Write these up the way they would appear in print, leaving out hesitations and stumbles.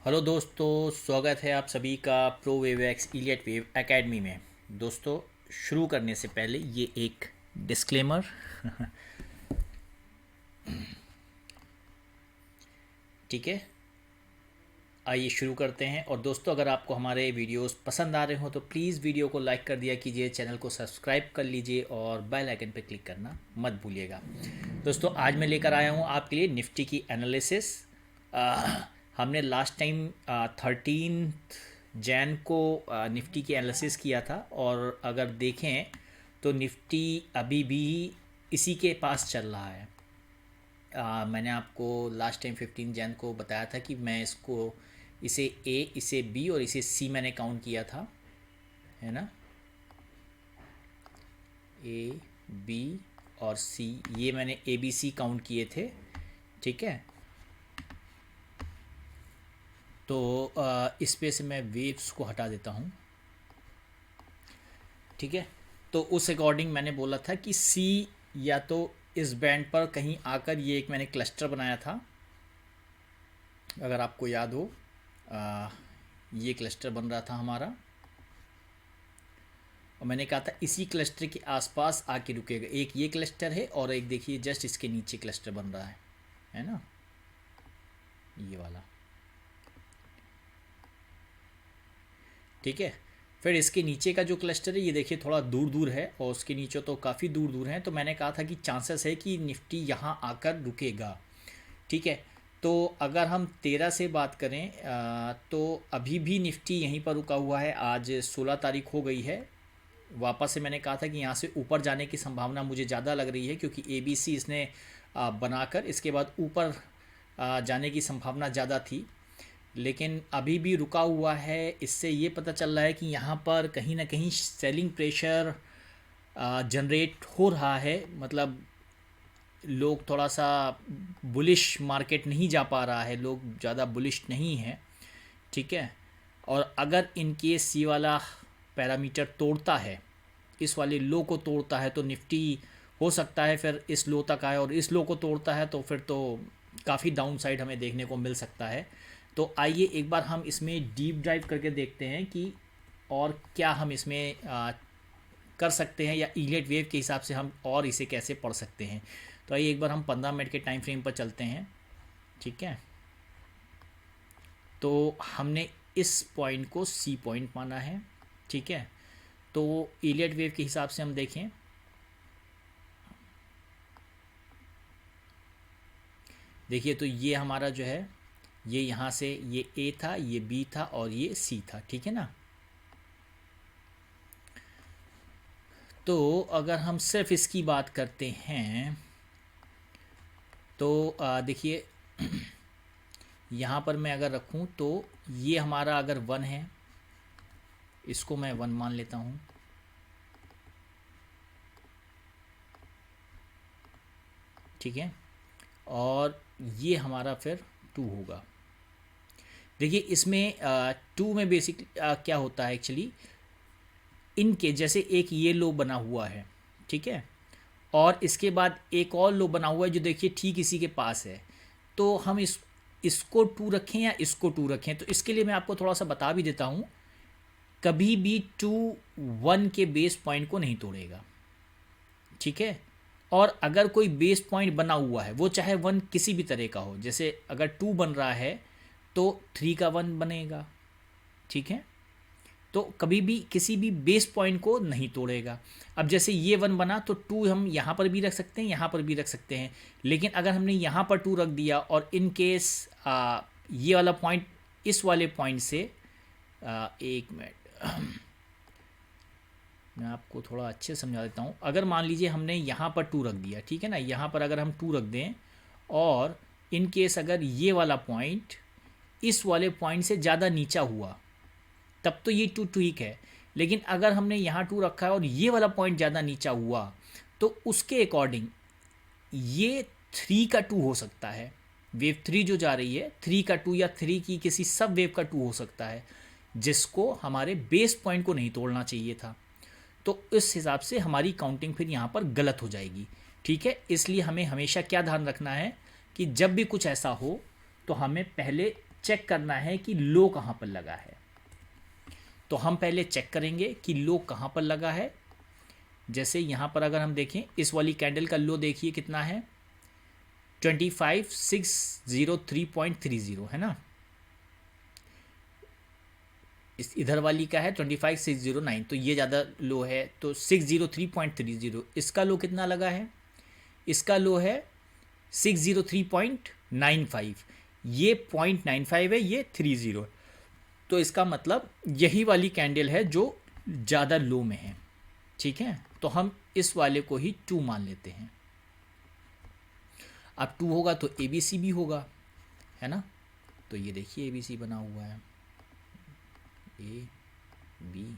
Hello दोस्तों, स्वागत है आप सभी का pro wave x Elliot wave academy में। दोस्तों, शुरू करने से पहले ये एक डिस्क्लेमर। ठीक है, आइए शुरू करते हैं। और दोस्तों, अगर आपको हमारे वीडियोस पसंद आ रहे हो तो प्लीज़ वीडियो को लाइक कर दिया कीजिए, चैनल को सब्सक्राइब कर लीजिए और बेल आइकन पर क्लिक करना मत भूलिएगा। दोस्तों, आज मैं लेकर आया हूँ आपके लिए निफ्टी की एनालिसिस। हमने लास्ट टाइम 13 जैन को निफ्टी की एनालिसिस किया था, और अगर देखें तो निफ्टी अभी भी इसी के पास चल रहा है। मैंने आपको लास्ट टाइम 15 जैन को बताया था कि मैं इसे ए, इसे बी और इसे सी मैंने काउंट किया था, है ना। ए, बी और सी, ये मैंने ए बी सी काउंट किए थे। ठीक है, तो इस पे से मैं वेव्स को हटा देता हूँ। ठीक है, तो उस अकॉर्डिंग मैंने बोला था कि सी या तो इस बैंड पर कहीं आकर, ये एक मैंने क्लस्टर बनाया था, अगर आपको याद हो। ये क्लस्टर बन रहा था हमारा, और मैंने कहा था इसी क्लस्टर के आसपास आके रुकेगा। एक ये क्लस्टर है और एक देखिए जस्ट इसके नीचे क्लस्टर बन रहा है ना, ये वाला। ठीक है, फिर इसके नीचे का जो क्लस्टर है ये देखिए थोड़ा दूर दूर है, और उसके नीचे तो काफ़ी दूर दूर है। तो मैंने कहा था कि चांसेस है कि निफ्टी यहाँ आकर रुकेगा। ठीक है, तो अगर हम 13 से बात करें तो अभी भी निफ्टी यहीं पर रुका हुआ है। आज 16 तारीख हो गई है। वापस से मैंने कहा था कि यहाँ से ऊपर जाने की संभावना मुझे ज़्यादा लग रही है, क्योंकि ए बी सी इसने बनाकर इसके बाद ऊपर जाने की संभावना ज़्यादा थी, लेकिन अभी भी रुका हुआ है। इससे ये पता चल रहा है कि यहाँ पर कहीं ना कहीं सेलिंग प्रेशर जनरेट हो रहा है। मतलब लोग थोड़ा सा बुलिश, मार्केट नहीं जा पा रहा है, लोग ज़्यादा बुलिश नहीं है। ठीक है, और अगर इन केस सी वाला पैरामीटर तोड़ता है, इस वाले लो को तोड़ता है, तो निफ्टी हो सकता है फिर इस लो तक आए, और इस लो को तोड़ता है तो फिर तो काफ़ी डाउन साइड हमें देखने को मिल सकता है। तो आइए एक बार हम इसमें डीप ड्राइव करके देखते हैं कि और क्या हम इसमें कर सकते हैं, या इलियट वेव के हिसाब से हम और इसे कैसे पढ़ सकते हैं। तो आइए एक बार हम 15 मिनट के टाइम फ्रेम पर चलते हैं। ठीक है, तो हमने इस पॉइंट को सी पॉइंट माना है। ठीक है, तो इलियट वेव के हिसाब से हम देखें, देखिए तो ये हमारा जो है, ये यहाँ से ये ए था, ये बी था और ये सी था। ठीक है ना। तो अगर हम सिर्फ इसकी बात करते हैं तो देखिए यहाँ पर मैं अगर रखूँ तो ये हमारा अगर 1 है, इसको मैं 1 मान लेता हूँ। ठीक है, और ये हमारा फिर 2 होगा। देखिए इसमें 2 में बेसिक क्या होता है एक्चुअली, इनके जैसे एक ये लो बना हुआ है। ठीक है, और इसके बाद एक और लो बना हुआ है जो देखिए ठीक इसी के पास है। तो हम इसको 2 रखें या इसको 2 रखें, तो इसके लिए मैं आपको थोड़ा सा बता भी देता हूँ। कभी भी 2 1 के बेस पॉइंट को नहीं तोड़ेगा। ठीक है, और अगर कोई बेस पॉइंट बना हुआ है, वो चाहे 1 किसी भी तरह का हो, जैसे अगर 2 बन रहा है तो 3 का 1 बनेगा। ठीक है, तो कभी भी किसी भी बेस पॉइंट को नहीं तोड़ेगा। अब जैसे ये 1 बना तो 2 हम यहाँ पर भी रख सकते हैं, यहाँ पर भी रख सकते हैं, लेकिन अगर हमने यहाँ पर 2 रख दिया और इन केस ये वाला पॉइंट इस वाले पॉइंट से एक मिनट मैं आपको थोड़ा अच्छे समझा देता हूँ। अगर मान लीजिए हमने यहाँ पर 2 रख दिया, ठीक है ना, यहाँ पर अगर हम 2 रख दें, और इन केस अगर ये वाला पॉइंट इस वाले पॉइंट से ज़्यादा नीचा हुआ, तब तो ये 2 ठीक है। लेकिन अगर हमने यहाँ 2 रखा है और ये वाला पॉइंट ज़्यादा नीचा हुआ, तो उसके अकॉर्डिंग ये 3 का 2 हो सकता है। वेव 3 जो जा रही है 3 का 2, या 3 की किसी सब वेव का 2 हो सकता है, जिसको हमारे बेस पॉइंट को नहीं तोड़ना चाहिए था। तो इस हिसाब से हमारी काउंटिंग फिर यहाँ पर गलत हो जाएगी। ठीक है, इसलिए हमें हमेशा क्या ध्यान रखना है कि जब भी कुछ ऐसा हो तो हमें पहले चेक करना है कि लो कहाँ पर लगा है। तो हम पहले चेक करेंगे कि लो कहाँ पर लगा है। जैसे यहाँ पर अगर हम देखें, इस वाली कैंडल का लो देखिए कितना है, 25,603.30 है ना। इस इधर वाली का है 25,609, तो ये ज़्यादा लो है, तो 603.30। इसका लो कितना लगा है, इसका लो है 603.95। ये 0.95 है, ये 30। तो इसका मतलब यही वाली कैंडल है जो ज़्यादा लो में है। ठीक है, तो हम इस वाले को ही 2 मान लेते हैं। अब 2 होगा तो ए बी सी भी होगा, है ना। तो ये देखिए ए बी सी बना हुआ है, ए बी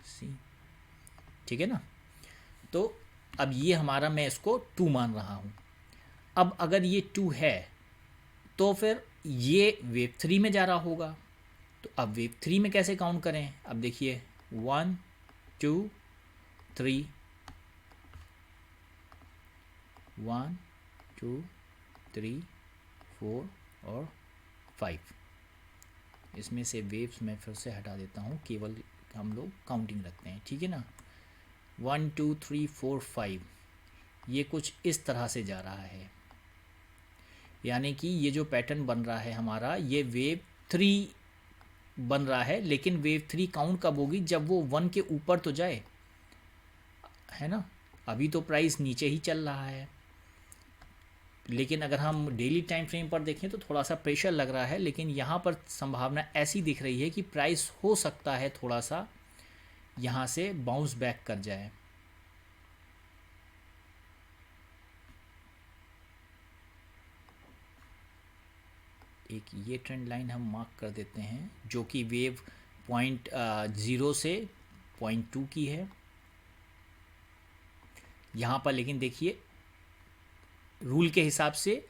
सी, ठीक है ना। तो अब ये हमारा, मैं इसको 2 मान रहा हूँ। अब अगर ये 2 है तो फिर ये वेव 3 में जा रहा होगा। तो अब वेव 3 में कैसे काउंट करें, अब देखिए 1 2 3, 1 2 3 4 और 5। इसमें से वेव्स मैं फिर से हटा देता हूँ, केवल हम लोग काउंटिंग रखते हैं, ठीक है ना। 1 2 3 4 5, ये कुछ इस तरह से जा रहा है। यानी कि ये जो पैटर्न बन रहा है हमारा, ये वेव 3 बन रहा है। लेकिन वेव 3 काउंट कब होगी, जब वो 1 के ऊपर तो जाए, है ना। अभी तो प्राइस नीचे ही चल रहा है, लेकिन अगर हम डेली टाइम फ्रेम पर देखें तो थोड़ा सा प्रेशर लग रहा है। लेकिन यहाँ पर संभावना ऐसी दिख रही है कि प्राइस हो सकता है थोड़ा सा यहाँ से बाउंस बैक कर जाए। एक ये ट्रेंड लाइन हम मार्क कर देते हैं, जो कि वेव 0.0 से 0.2 की है यहाँ पर। लेकिन देखिए रूल के हिसाब से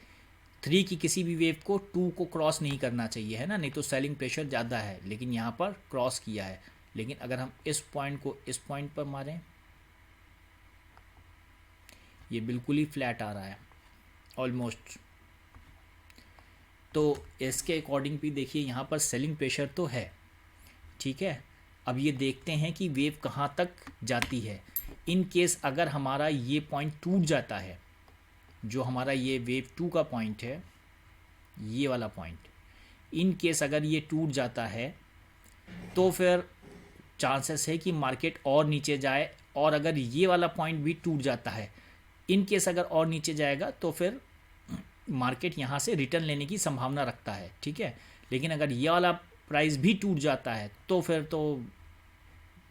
3 की किसी भी वेव को 2 को क्रॉस नहीं करना चाहिए, है ना, नहीं तो सेलिंग प्रेशर ज़्यादा है। लेकिन यहाँ पर क्रॉस किया है। लेकिन अगर हम इस पॉइंट को इस पॉइंट पर मारें, ये बिल्कुल ही फ्लैट आ रहा है ऑलमोस्ट। तो इसके अकॉर्डिंग भी देखिए यहाँ पर सेलिंग प्रेशर तो है, ठीक है। अब ये देखते हैं कि वेव कहाँ तक जाती है। इन केस अगर हमारा ये पॉइंट टूट जाता है, जो हमारा ये वेव 2 का पॉइंट है, ये वाला पॉइंट, इन केस अगर ये टूट जाता है तो फिर चांसेस है कि मार्केट और नीचे जाए। और अगर ये वाला पॉइंट भी टूट जाता है, इन केस अगर और नीचे जाएगा तो फिर मार्केट यहाँ से रिटर्न लेने की संभावना रखता है, ठीक है। लेकिन अगर ये वाला प्राइस भी टूट जाता है तो फिर तो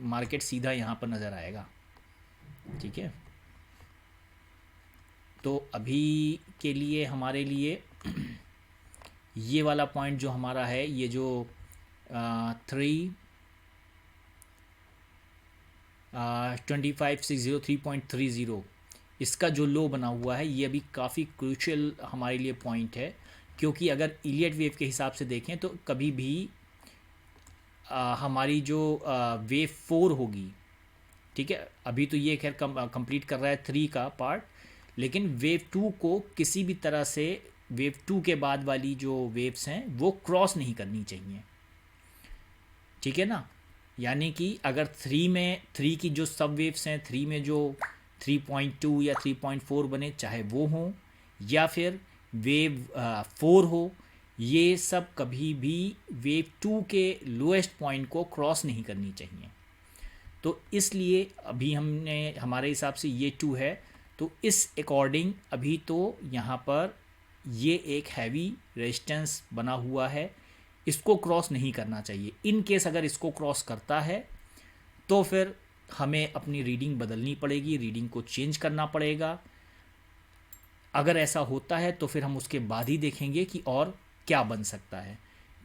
मार्केट सीधा यहाँ पर नज़र आएगा, ठीक है। तो अभी के लिए हमारे लिए ये वाला पॉइंट जो हमारा है, ये जो 25,603.30, इसका जो लो बना हुआ है, ये अभी काफ़ी क्रूशियल हमारे लिए पॉइंट है। क्योंकि अगर इलियट वेव के हिसाब से देखें तो कभी भी हमारी जो वेव 4 होगी, ठीक है, अभी तो ये खैर कंप्लीट कर रहा है 3 का पार्ट, लेकिन वेव 2 को किसी भी तरह से वेव 2 के बाद वाली जो वेव्स हैं वो क्रॉस नहीं करनी चाहिए, ठीक है ना। यानी कि अगर 3 की जो सब वेव्स हैं, 3 में जो 3.2 या 3.4 बने, चाहे वो हो या फिर वेव 4 हो, ये सब कभी भी वेव 2 के लोएस्ट पॉइंट को क्रॉस नहीं करनी चाहिए। तो इसलिए अभी हमने, हमारे हिसाब से ये 2 है, तो इस अकॉर्डिंग अभी तो यहाँ पर ये एक हैवी रेजिस्टेंस बना हुआ है, इसको क्रॉस नहीं करना चाहिए। इन केस अगर इसको क्रॉस करता है तो फिर हमें अपनी रीडिंग बदलनी पड़ेगी, रीडिंग को चेंज करना पड़ेगा। अगर ऐसा होता है तो फिर हम उसके बाद ही देखेंगे कि और क्या बन सकता है,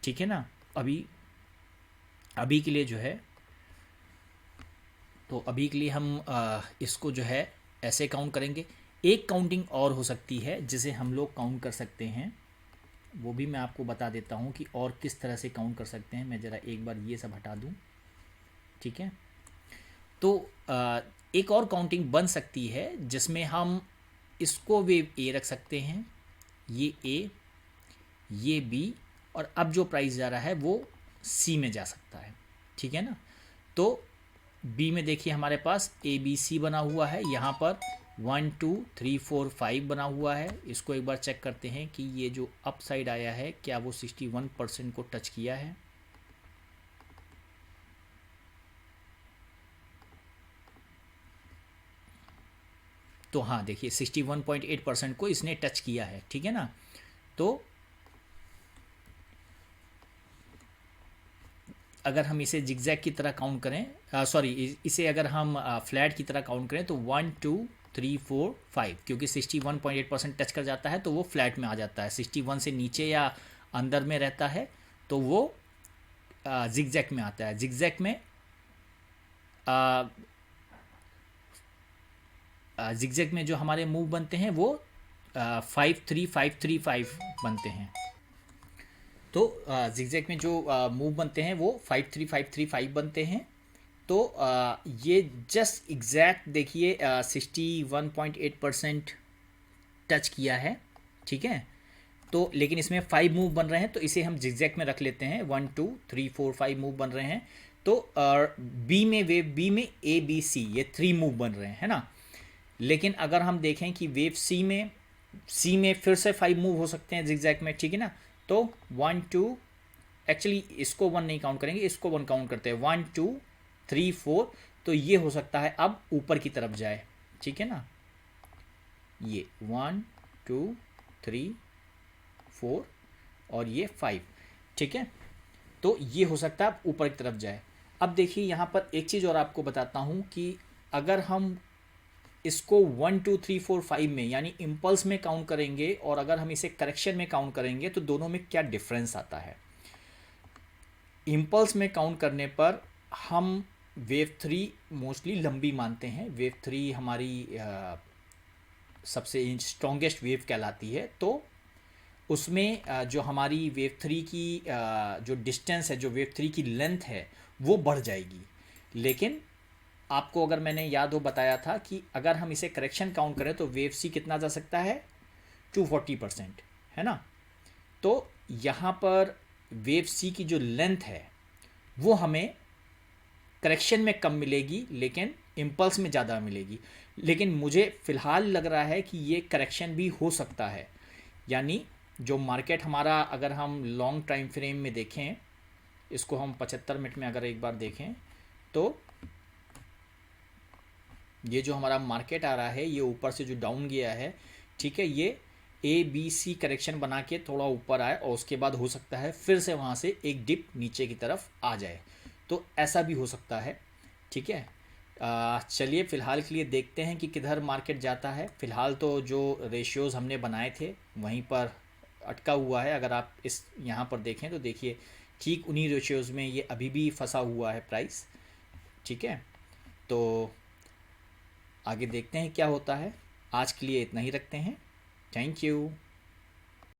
ठीक है ना। अभी के लिए जो है, तो अभी के लिए हम इसको जो है ऐसे काउंट करेंगे। एक काउंटिंग और हो सकती है जिसे हम लोग काउंट कर सकते हैं, वो भी मैं आपको बता देता हूँ कि और किस तरह से काउंट कर सकते हैं। मैं ज़रा एक बार ये सब हटा दूँ, ठीक है। तो एक और काउंटिंग बन सकती है जिसमें हम इसको वेव ए रख सकते हैं, ये ए, ये बी और अब जो प्राइस जा रहा है वो सी में जा सकता है, ठीक है ना। तो बी में देखिए हमारे पास ए बी सी बना हुआ है, यहाँ पर 1 2 3 4 5 बना हुआ है। इसको एक बार चेक करते हैं कि ये जो अप साइड आया है क्या वो 61% को टच किया है। तो हाँ देखिए 61.8% को इसने टच किया है, ठीक है ना। तो अगर हम इसे जिगजैग की तरह काउंट करें, सॉरी इसे अगर हम फ्लैट की तरह काउंट करें तो 1 2 3 4 5, क्योंकि 61.8% टच कर जाता है तो वो फ्लैट में आ जाता है। 61 से नीचे या अंदर में रहता है तो वो जिगजैग में आता है। जिगजैग में जिगजैग में जो हमारे मूव बनते हैं वो 5 3 5 3 5 बनते हैं। तो जिगजैग में जो मूव बनते हैं वो 5 3 5 3 5 बनते हैं। तो ये जस्ट एग्जैक्ट देखिए 61.8% टच किया है, ठीक है। तो लेकिन इसमें 5 मूव बन रहे हैं तो इसे हम जिगजैग में रख लेते हैं। 1 2 3 4 5 मूव बन रहे हैं। तो बी में वेव बी में ए बी सी ये 3 मूव बन रहे हैं, है ना। लेकिन अगर हम देखें कि वेव सी में फिर से 5 मूव हो सकते हैं जिगजैग में, ठीक है ना। तो 1 2, एक्चुअली इसको 1 नहीं काउंट करेंगे, इसको 1 काउंट करते हैं। 1 2 3 4, तो ये हो सकता है अब ऊपर की तरफ जाए, ठीक है ना। ये 1 2 3 4 और ये 5, ठीक है। तो ये हो सकता है अब ऊपर की तरफ जाए। अब देखिए यहाँ पर एक चीज़ और आपको बताता हूँ कि अगर हम इसको 1 2 3 4 5 में यानी इम्पल्स में काउंट करेंगे और अगर हम इसे करेक्शन में काउंट करेंगे तो दोनों में क्या डिफरेंस आता है। इम्पल्स में काउंट करने पर हम वेव 3 मोस्टली लंबी मानते हैं। वेव 3 हमारी सबसे स्ट्रॉन्गेस्ट वेव कहलाती है। तो उसमें जो हमारी वेव 3 की जो डिस्टेंस है, जो वेव 3 की लेंथ है वो बढ़ जाएगी। लेकिन आपको अगर मैंने याद हो बताया था कि अगर हम इसे करेक्शन काउंट करें तो वेव सी कितना जा सकता है 240%, है ना। तो यहाँ पर वेव सी की जो लेंथ है वो हमें करेक्शन में कम मिलेगी लेकिन इम्पल्स में ज़्यादा मिलेगी। लेकिन मुझे फ़िलहाल लग रहा है कि ये करेक्शन भी हो सकता है। यानी जो मार्केट हमारा अगर हम लॉन्ग टाइम फ्रेम में देखें, इसको हम 75 मिनट में अगर एक बार देखें तो ये जो हमारा मार्केट आ रहा है ये ऊपर से जो डाउन गया है, ठीक है, ये ए बी सी करेक्शन बना के थोड़ा ऊपर आए और उसके बाद हो सकता है फिर से वहाँ से एक डिप नीचे की तरफ आ जाए। तो ऐसा भी हो सकता है, ठीक है। चलिए फ़िलहाल के लिए देखते हैं कि किधर मार्केट जाता है। फ़िलहाल तो जो रेशियोज़ हमने बनाए थे वहीं पर अटका हुआ है। अगर आप इस यहाँ पर देखें तो देखिए ठीक उन्हीं रेशियोज़ में ये अभी भी फंसा हुआ है प्राइस, ठीक है। तो आगे देखते हैं क्या होता है। आज के लिए इतना ही रखते हैं। Thank you.